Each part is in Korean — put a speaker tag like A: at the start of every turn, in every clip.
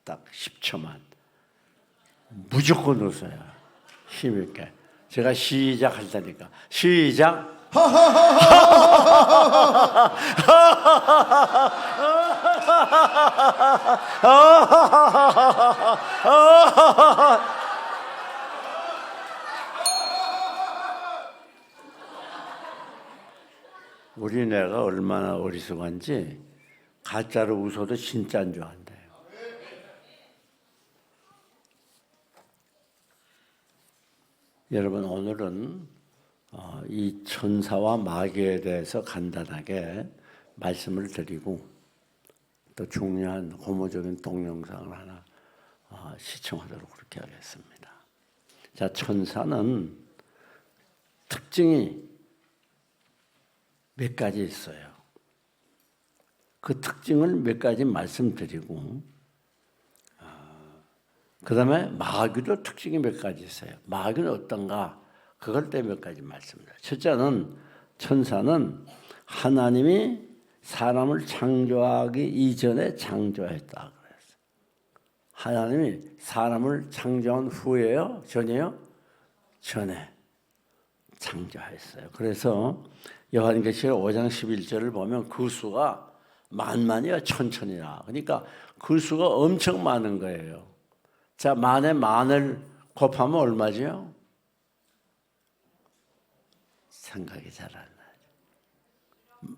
A: 딱 10초만 무조건 웃어요. 힘있게. 제가 시작할 테니까 시작. 우리네가 얼마나 어리석은지 가짜로 웃어도 진짜인 줄 안대요. 여러분, 오늘은 이 천사와 마귀에 대해서 간단하게 말씀을 드리고 또 중요한 고무적인 동영상을 하나 시청하도록 그렇게 하겠습니다. 자, 천사는 특징이 몇 가지 있어요. 그 특징을 몇 가지 말씀드리고 그 다음에 마귀도 특징이 몇 가지 있어요. 마귀는 어떤가? 그걸 때 몇 가지 말씀드려요. 첫째는 천사는 하나님이 사람을 창조하기 이전에 창조했다 그랬어요. 하나님이 사람을 창조한 후에요? 전에요? 전에 창조했어요. 그래서 요한계시록 5장 11절을 보면 그 수가 만만이야 천천이라. 그러니까 그 수가 엄청 많은 거예요. 자, 만에 만을 곱하면 얼마죠? 생각이 잘 안 나죠.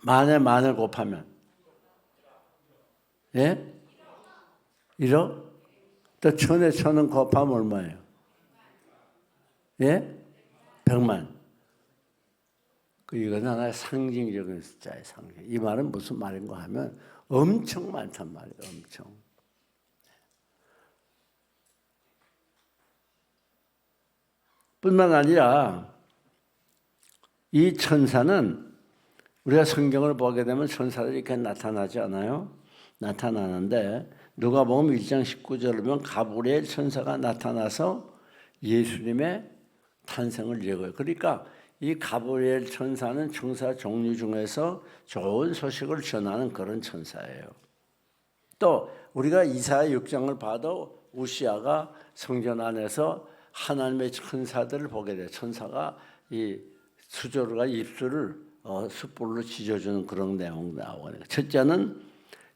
A: 만에 만을 곱하면 예? 1억? 또 천에 천은 곱하면 얼마예요? 예? 100만. 이건 하나의 상징적인 숫자예요. 상징. 이 말은 무슨 말인가 하면 엄청 많단 말이에요. 엄청. 뿐만 아니라 이 천사는 우리가 성경을 보게 되면 천사들이 이렇게 나타나지 않아요? 나타나는데 누가복음 1장 19절을 보면 가브리엘 천사가 나타나서 예수님의 탄생을 예고해요. 그러니까 이 가브리엘 천사는 천사 종류 중에서 좋은 소식을 전하는 그런 천사예요. 또 우리가 이사야 6장을 봐도 우시아가 성전 안에서 하나님의 천사들을 보게 돼요. 천사가 이 수조르가 입술을 숯불로 지져주는 그런 내용 나오거든요. 첫째는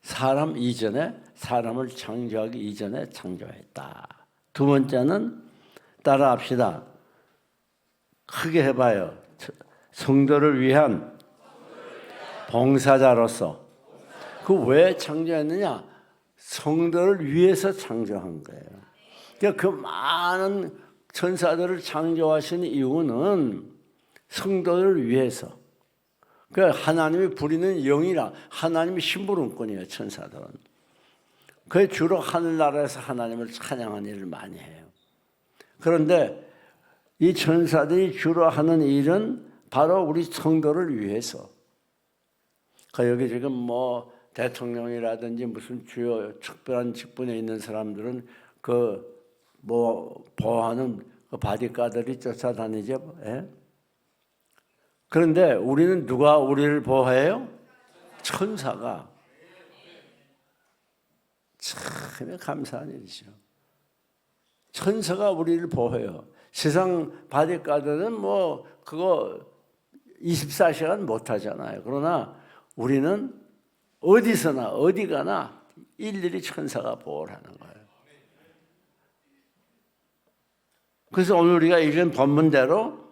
A: 사람 이전에 사람을 창조하기 이전에 창조했다. 두 번째는 따라합시다. 크게 해봐요. 성도를 위한 봉사자로서. 그 왜 창조했느냐? 성도를 위해서 창조한 거예요. 그러니까 그 많은 천사들을 창조하신 이유는 성도를 위해서. 그 하나님이 부리는 영이라 하나님이 심부름꾼이에요. 천사들은. 그 주로 하늘나라에서 하나님을 찬양하는 일을 많이 해요. 그런데 이 천사들이 주로 하는 일은 바로 우리 성도를 위해서. 여기 지금 뭐 대통령이라든지 무슨 주요 특별한 직분에 있는 사람들은 보호하는 그 바디가들이 쫓아다니죠. 예? 그런데 우리는 누가 우리를 보호해요? 천사가. 참 감사한 일이죠. 천사가 우리를 보호해요. 세상 바디가드는 뭐 그거 24시간 못 하잖아요. 그러나 우리는 어디서나 어디 가나 일일이 천사가 보호를 하는 거예요. 그래서 오늘 우리가 읽은 본문대로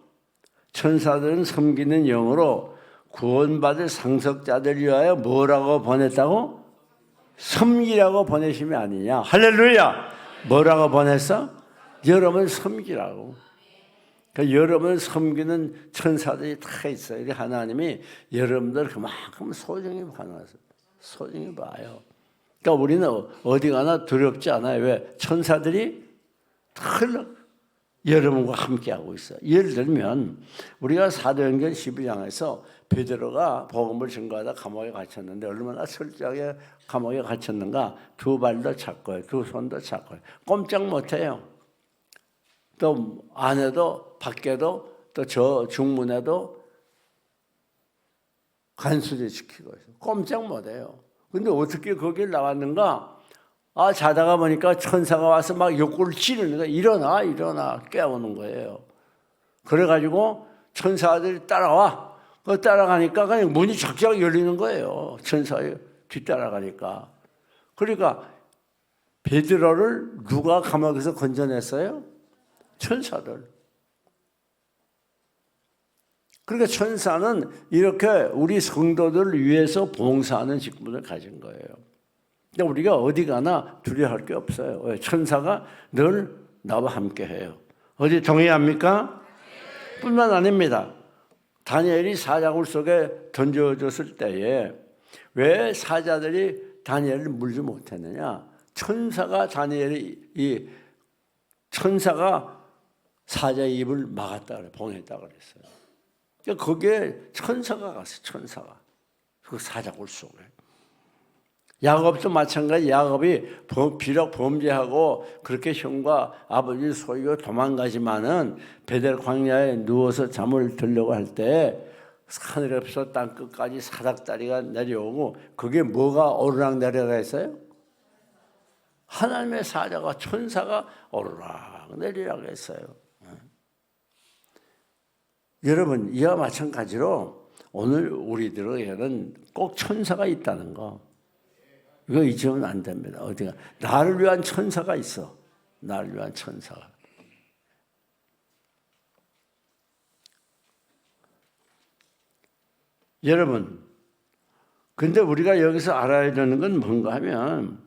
A: 천사들은 섬기는 영으로 구원받을 상속자들 위하여 뭐라고 보냈다고? 섬기라고 보내심이 아니냐. 할렐루야. 뭐라고 보냈어? 여러분 섬기라고. 그러니까 여러분 섬기는 천사들이 다 있어요. 하나님이 여러분들 그만큼 소중히 봐놔서 소중히 봐요. 그러니까 우리는 어디 가나 두렵지 않아요. 왜? 천사들이 늘 여러분과 함께하고 있어요. 예를 들면 우리가 사도행전 12장에서 베드로가 복음을 전가하다 감옥에 갇혔는데 얼마나 철저하게 감옥에 갇혔는가. 두 발도 찼고요. 두 손도 찼고요. 꼼짝 못해요. 또 안에도 밖에도 또 저 중문에도 간수대 시키고 있어요. 꼼짝 못해요. 근데 어떻게 거길 나왔는가? 자다가 보니까 천사가 와서 막 욕구를 지르는 거예요. 일어나, 일어나, 깨우는 거예요. 그래가지고 천사들이 따라와. 따라가니까 그냥 문이 작작 열리는 거예요. 천사에 뒤따라가니까. 그러니까 베드로를 누가 감옥에서 건져냈어요? 천사들. 그러니까 천사는 이렇게 우리 성도들을 위해서 봉사하는 직분을 가진 거예요. 근데 우리가 어디 가나 두려워할 게 없어요. 왜? 천사가 늘 나와 함께 해요. 어디 동의합니까? 뿐만 아닙니다. 다니엘이 사자굴 속에 던져졌을 때에 왜 사자들이 다니엘을 물지 못했느냐? 천사가 사자의 입을 막았다 그래, 봉했다 그랬어요. 그러니까 거기에 천사가 갔어요. 천사가 그 사자굴 속에. 야곱도 마찬가지. 야곱이 비록 범죄하고 그렇게 형과 아버지를 속이고 도망가지만은 베델 광야에 누워서 잠을 들려고 할 때 하늘에서 땅 끝까지 사닥다리가 내려오고 그게 뭐가 오르락 내리락 했어요? 하나님의 사자가 천사가 오르락 내리락 했어요. 여러분, 이와 마찬가지로 오늘 우리들에게는 꼭 천사가 있다는 거, 이거 잊으면 안 됩니다. 어디가 나를 위한 천사가 있어. 나를 위한 천사가. 여러분, 근데 우리가 여기서 알아야 되는 건 뭔가 하면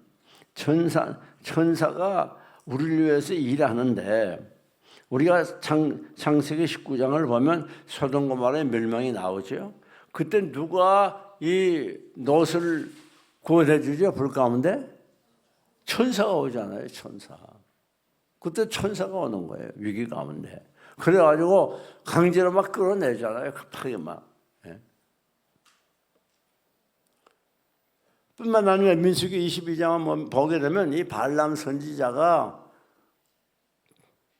A: 천사가 우리를 위해서 일하는데, 우리가 창세기 19장을 보면 소돔 고모라의 멸망이 나오죠. 그때 누가 이 롯을 구원해 주죠? 불 가운데 천사가 오잖아요. 천사. 그때 천사가 오는 거예요. 위기 가운데. 그래가지고 강제로 막 끌어내잖아요. 급하게 막. 예. 뿐만 아니라 민수기 22장을 보게 되면 이 발람 선지자가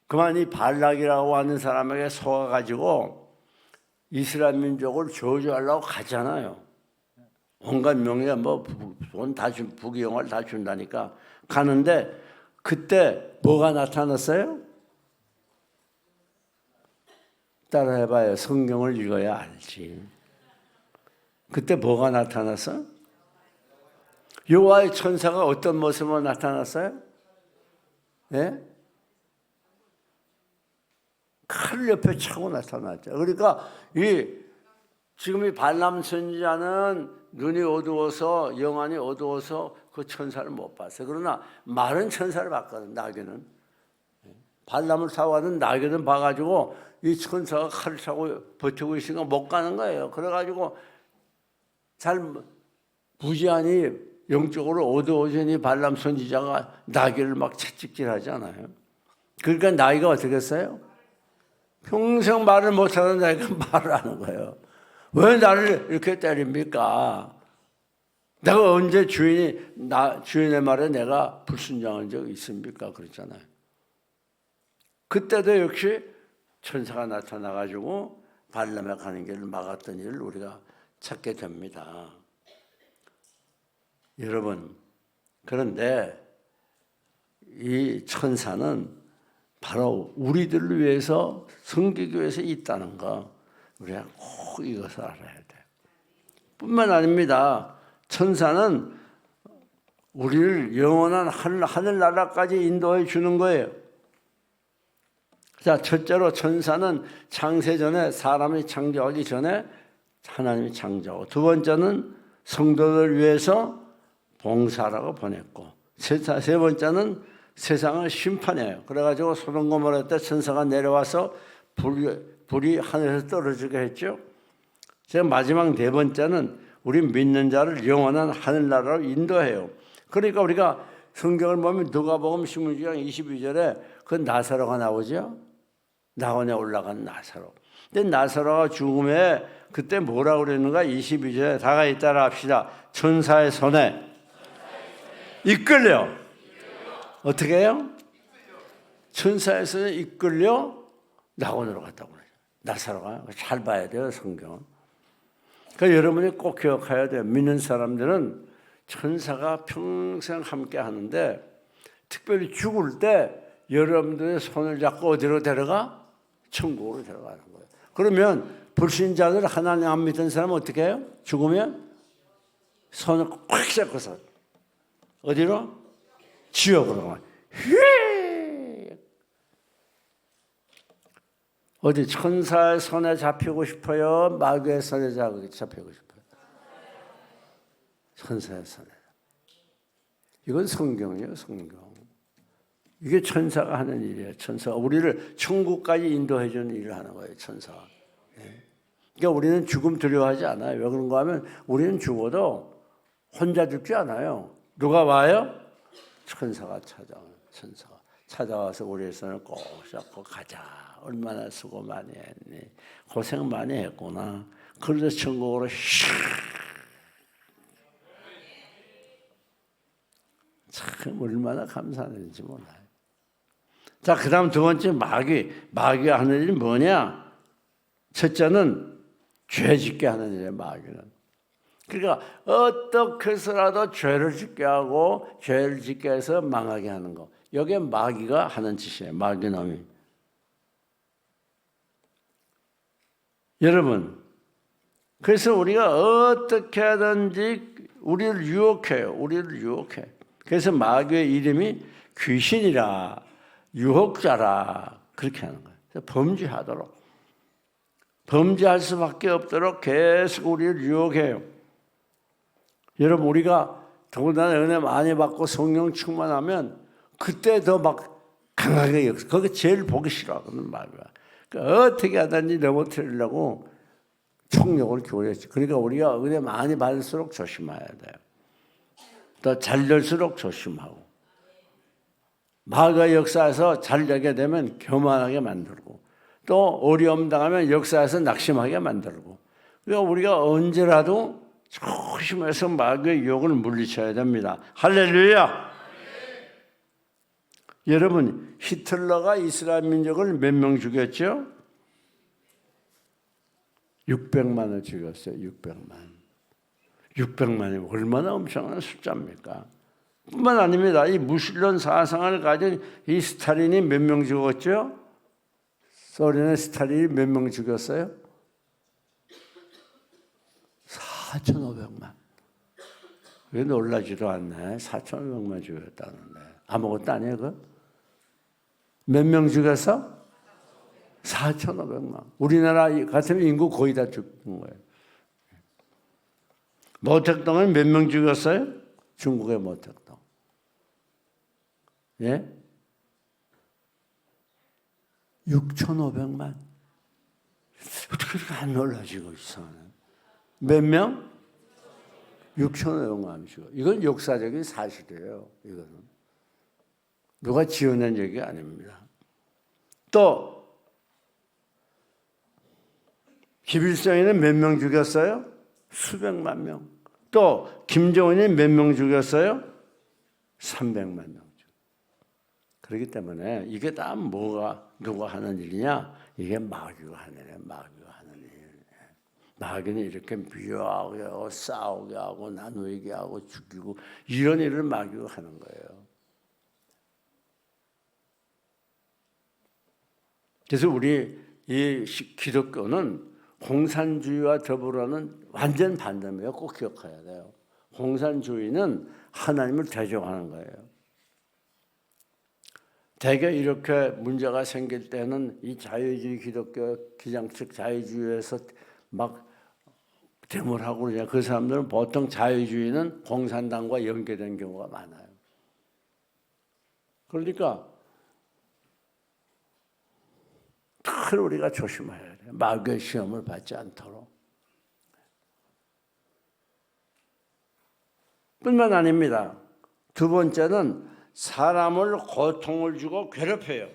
A: 그만 이 발락이라고 하는 사람에게 속아가지고 이스라엘 민족을 저주하려고 가잖아요. 온갖 명예 돈 다 준, 부귀영화를 다 준다니까 가는데, 그때 뭐가 나타났어요? 따라해봐요. 성경을 읽어야 알지. 그때 뭐가 나타났어? 여호와의 천사가 어떤 모습으로 나타났어요? 예? 칼 옆에 차고 나타났죠. 그러니까 지금 이 발람 선지자는 눈이 어두워서, 영안이 어두워서 그 천사를 못 봤어요. 그러나 마른 천사를 봤거든. 나귀는. 발람을 타고 가는 나귀는 봐가지고 이 천사가 칼을 차고 버티고 있으니까 못 가는 거예요. 그래가지고 부지한히 영적으로 어두워진 발람 선지자가 나귀를 막 채찍질하잖아요. 그러니까 나귀가 어떻게 했어요? 평생 말을 못하는 나이가 말을 하는 거예요. 왜 나를 이렇게 때립니까? 내가 언제 주인의 말에 내가 불순종한 적이 있습니까? 그랬잖아요. 그때도 역시 천사가 나타나가지고 발람에 가는 길을 막았던 일을 우리가 찾게 됩니다. 여러분, 그런데 이 천사는 바로 우리들을 위해서, 섬기기 위해서 있다는 거 우리가 꼭 이것을 알아야 돼요. 뿐만 아닙니다. 천사는 우리를 영원한 하늘나라까지 인도해 주는 거예요. 자, 첫째로 천사는 창세전에, 사람이 창조하기 전에 하나님이 창조하고, 두 번째는 성도들 위해서 봉사라고 보냈고, 세 번째는 세상을 심판해요. 그래가지고 소돔 고모라 때 천사가 내려와서 불이 하늘에서 떨어지게 했죠. 제가 마지막 네 번째는 우리 믿는 자를 영원한 하늘나라로 인도해요. 그러니까 우리가 성경을 보면 누가복음 16장 22절에 그 나사로가 나오죠. 낙원에 올라간 나사로. 근데 나사로가 죽음에 그때 뭐라고 그랬는가? 22절에 다 같이 따라 합시다. 천사의 손에 이끌려. 어떻게 해요? 천사의 손에 이끌려 낙원으로 갔다고 그래요. 나사로가. 잘 봐야 돼요, 성경은. 그러니까 여러분이 꼭 기억해야 돼요. 믿는 사람들은 천사가 평생 함께 하는데 특별히 죽을 때 여러분들의 손을 잡고 어디로 데려가? 천국으로 데려가는 거예요. 그러면 불신자들 하나님 안 믿는 사람은 어떻게 해요? 죽으면 손을 꽉 잡고서 어디로? 지옥으로 가. 어디 천사의 손에 잡히고 싶어요? 마귀의 손에 잡히고 싶어요? 천사의 손에. 이건 성경이에요, 성경. 이게 천사가 하는 일이에요. 천사가 우리를 천국까지 인도해 주는 일을 하는 거예요, 천사가. 그러니까 우리는 죽음 두려워하지 않아요. 왜 그런가 하면 우리는 죽어도 혼자 죽지 않아요. 누가 와요? 천사가 찾아와요. 천사가 찾아와서 우리의 손을 꼭 잡고 가자. 얼마나 수고 많이 했니? 고생 많이 했구나. 그래서 천국으로 참 얼마나 감사한지 몰라요. 자, 그 다음 두 번째 마귀가 하는 일이 뭐냐? 첫째는 죄 짓게 하는 일이에요, 마귀는. 그러니까 어떻게 해서라도 죄를 짓게 하고 죄를 짓게 해서 망하게 하는 거. 이게 마귀가 하는 짓이에요, 마귀놈이. 여러분, 그래서 우리가 어떻게 하든지 우리를 유혹해요. 우리를 유혹해. 그래서 마귀의 이름이 귀신이라, 유혹자라 그렇게 하는 거예요. 그래서 범죄할 수밖에 없도록 계속 우리를 유혹해요. 여러분, 우리가 더군다나 은혜 많이 받고 성령 충만하면 그때 더 막 강하게 그게 제일 보기 싫어하거든, 마귀가. 그러니까 어떻게 하든지 넘어뜨리려고 총력을 기울였지. 그러니까 우리가 은혜 많이 받을수록 조심해야 돼요. 더 잘 될수록 조심하고. 마귀의 역사에서 잘 되게 되면 교만하게 만들고 또 어려움 당하면 역사에서 낙심하게 만들고. 그러니까 우리가 언제라도 조심해서 마귀의 유혹을 물리쳐야 됩니다. 할렐루야! 여러분, 히틀러가 이스라엘 민족을 몇 명 죽였죠? 600만을 죽였어요. 600만이 얼마나 엄청난 숫자입니까? 뿐만 아닙니다. 이 무신론 사상을 가진 이 스탈린이 몇 명 죽었죠? 소련의 스탈린이 몇 명 죽였어요? 4,500만. 왜 놀라지도 않네. 4,500만 죽였다는데. 아무것도 아니에요, 그거? 몇 명 죽였어? 4,500만. 우리나라 같으면 인구 거의 다 죽은 거예요. 모택동은 몇 명 죽였어요? 중국의 모택동. 예? 6,500만. 어떻게 그렇게 안 놀라지고 있어? 몇 명? 6,500만 죽어. 이건 역사적인 사실이에요. 이거는. 누가 지어낸 얘기 아닙니다. 또 김일성이는 몇 명 죽였어요? 수백만 명. 또 김정은이 몇 명 죽였어요? 300만 명. 그렇기 때문에 이게 다 누가 하는 일이냐? 이게 마귀가 하는 일이에요. 마귀가 하는 일. 마귀는 이렇게 미워하게 하고 싸우게 하고 나누게 하고 죽이고 이런 일을 마귀가 하는 거예요. 그래서 우리 이 기독교는 공산주의와 더불어는 완전 반대입니다. 꼭 기억해야 돼요. 공산주의는 하나님을 대적하는 거예요. 대개 이렇게 문제가 생길 때는 이 자유주의 기독교 기장식 자유주의에서 막 데모를 하고 그러냐. 그 사람들은 보통 자유주의는 공산당과 연계된 경우가 많아요. 그러니까 늘 우리가 조심해야 돼요. 마귀의 시험을 받지 않도록. 뿐만 아닙니다. 두 번째는 사람을 고통을 주고 괴롭혀요.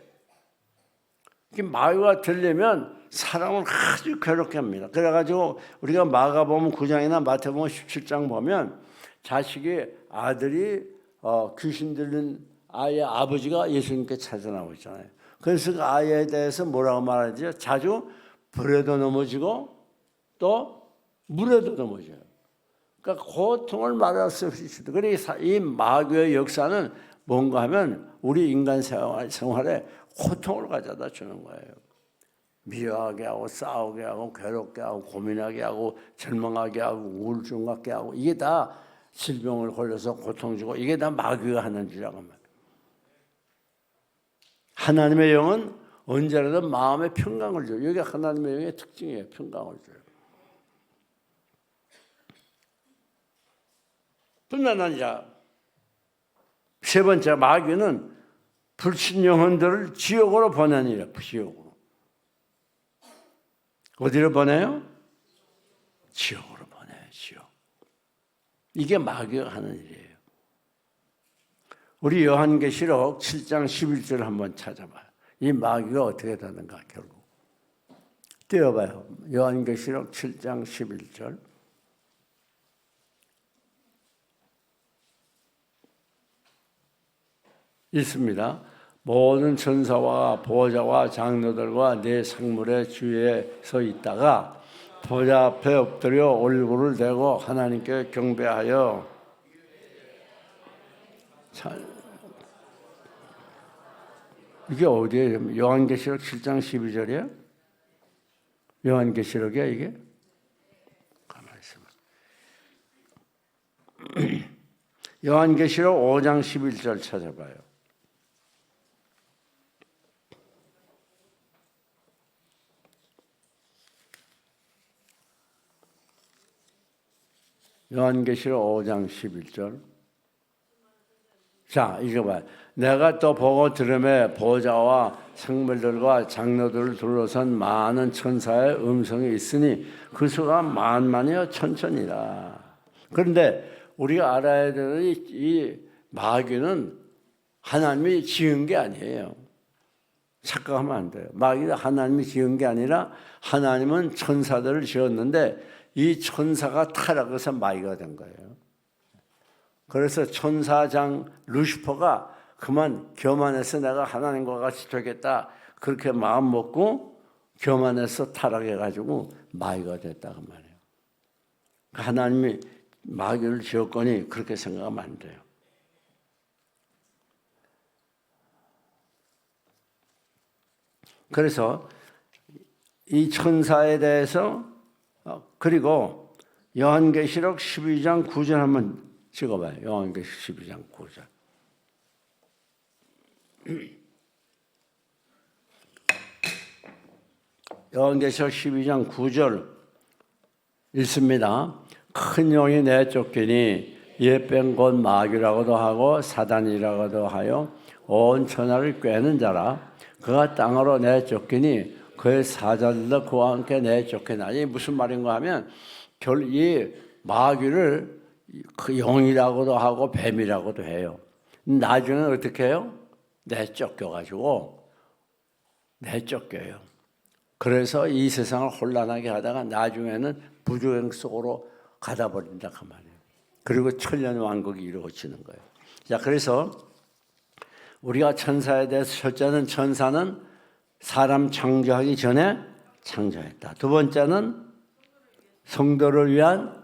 A: 마귀가 들리면 사람을 아주 괴롭게 합니다. 그래가지고 우리가 마가복음 9장이나 마태복음 17장 보면 아들이 귀신 들린 아이의 아버지가 예수님께 찾아나오고 있잖아요. 그래서 그 아이에 대해서 뭐라고 말하죠? 자주 불에도 넘어지고 또 물에도 넘어져요. 그러니까 고통을 말할 수 없이 주다. 그러니까 이 마귀의 역사는 뭔가 하면 우리 인간 생활에 고통을 가져다 주는 거예요. 미워하게 하고 싸우게 하고 괴롭게 하고 고민하게 하고 절망하게 하고 우울증 갖게 하고 이게 다 질병을 걸려서 고통 주고 이게 다 마귀가 하는 짓이라고 말이에요. 하나님의 영은 언제라도 마음에 평강을 줘요. 이게 하나님의 영의 특징이에요. 평강을 줘요. 뿐만 아니라 세 번째 마귀는 불신 영혼들을 지옥으로 보내니라. 지옥으로. 어디로 보내요? 지옥으로 보내요. 지옥. 이게 마귀가 하는 일이에요. 우리 요한계시록 7장 11절 한번 찾아봐요. 이 마귀가 어떻게 되는가 결국. 띄워봐요. 요한계시록 7장 11절. 있습니다. 모든 천사와 보좌와 장로들과 네 상물의 주위에 서 있다가 보좌 앞에 엎드려 얼굴을 대고 하나님께 경배하여 이게 어디에요? 요한계시록 7장 12절이에요? 요한계시록이야 이게? 가만히 있어봐. 요한계시록 5장 11절 찾아봐요. 요한계시록 5장 11절. 자, 이거 봐요. 내가 또 보고 들음에 보좌와 생물들과 장로들을 둘러선 많은 천사의 음성이 있으니 그 수가 만만이여 천천이라. 그런데 우리가 알아야 되는 이 마귀는 하나님이 지은 게 아니에요. 착각하면 안 돼요. 마귀는 하나님이 지은 게 아니라 하나님은 천사들을 지었는데 이 천사가 타락해서 마귀가 된 거예요. 그래서 천사장 루시퍼가 그만 교만해서 내가 하나님과 같이 되겠다 그렇게 마음 먹고 교만해서 타락해가지고 마귀가 됐다고 말이에요. 하나님이 마귀를 지었거니 그렇게 생각하면 안 돼요. 그래서 이 천사에 대해서 그리고 요한계시록 12장 9절 한번 찍어봐요. 요한계시록 12장 9절. 요한계시록 12장 9절 읽습니다. 큰 용이 내쫓기니 옛뱀 곧 마귀라고도 하고 사단이라고도 하여 온 천하를 꿰는 자라. 그가 땅으로 내쫓기니 그의 사자들도 그와 함께 내쫓기나니. 무슨 말인가 하면 이 마귀를 그 영이라고도 하고 뱀이라고도 해요. 나중에는 어떻게 해요? 내쫓겨요. 그래서 이 세상을 혼란하게 하다가 나중에는 부조행 속으로 가다 버린다 그 말이에요. 그리고 천년 왕국이 이루어지는 거예요. 자, 그래서 우리가 천사에 대해서 첫째는 천사는 사람 창조하기 전에 창조했다. 두 번째는 성도를 위한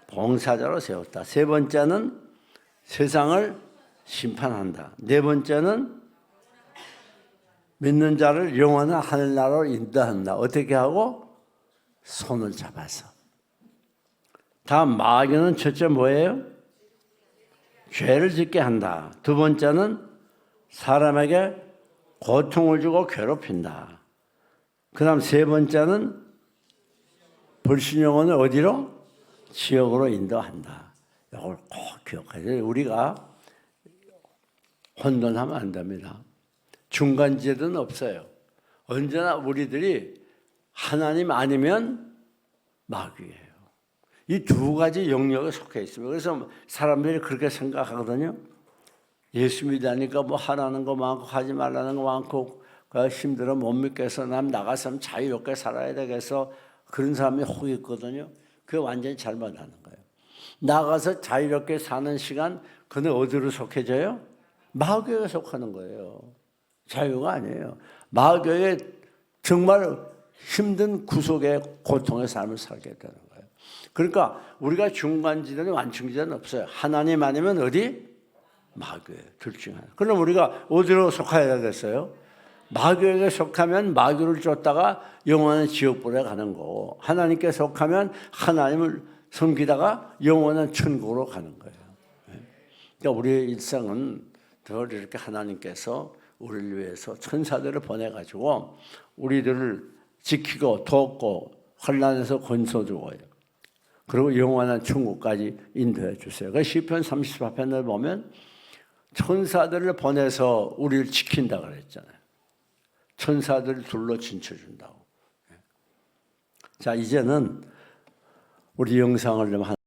A: 봉사자로 세웠다. 세 번째는 세상을 심판한다. 네 번째는 믿는 자를 영원한 하늘나라로 인도한다. 어떻게 하고? 손을 잡아서. 다음 마귀는 첫째 뭐예요? 죄를 짓게 한다. 두 번째는 사람에게 고통을 주고 괴롭힌다. 그 다음 세 번째는 불신 영혼을 어디로? 지옥으로 인도한다. 이걸 꼭 기억해야 돼요. 우리가 혼돈하면 안 됩니다. 중간지대는 없어요. 언제나 우리들이 하나님 아니면 마귀예요. 이 두 가지 영역에 속해 있습니다. 그래서 사람들이 그렇게 생각하거든요. 예수 믿으니까 뭐 하라는 거 많고 하지 말라는 거 많고 힘들어 못 믿겠어. 남 나가서는 자유롭게 살아야 되겠어. 그런 사람이 혹 있거든요. 그게 완전히 잘못하는 거예요. 나가서 자유롭게 사는 시간 그는 어디로 속해져요? 마귀에 속하는 거예요. 자유가 아니에요. 마귀에 정말 힘든 구속의 고통의 삶을 살게 되는 거예요. 그러니까 우리가 중간지대는 완충지대는 없어요. 하나님 아니면 어디? 마귀예요. 둘 중에 하나. 그럼 우리가 어디로 속해야 되겠어요? 마귀에게 속하면 마귀를 쫓다가 영원한 지옥불에 가는 거고, 하나님께 속하면 하나님을 섬기다가 영원한 천국으로 가는 거예요. 그러니까 우리의 일생은 늘 이렇게 하나님께서 우리를 위해서 천사들을 보내가지고 우리들을 지키고 돕고 환난에서 건져주고요. 그리고 영원한 천국까지 인도해 주세요. 그 시편 34편을 보면 천사들을 보내서 우리를 지킨다 그랬잖아요. 천사들을 둘러 진쳐준다고. 자, 이제는 우리 영상을 좀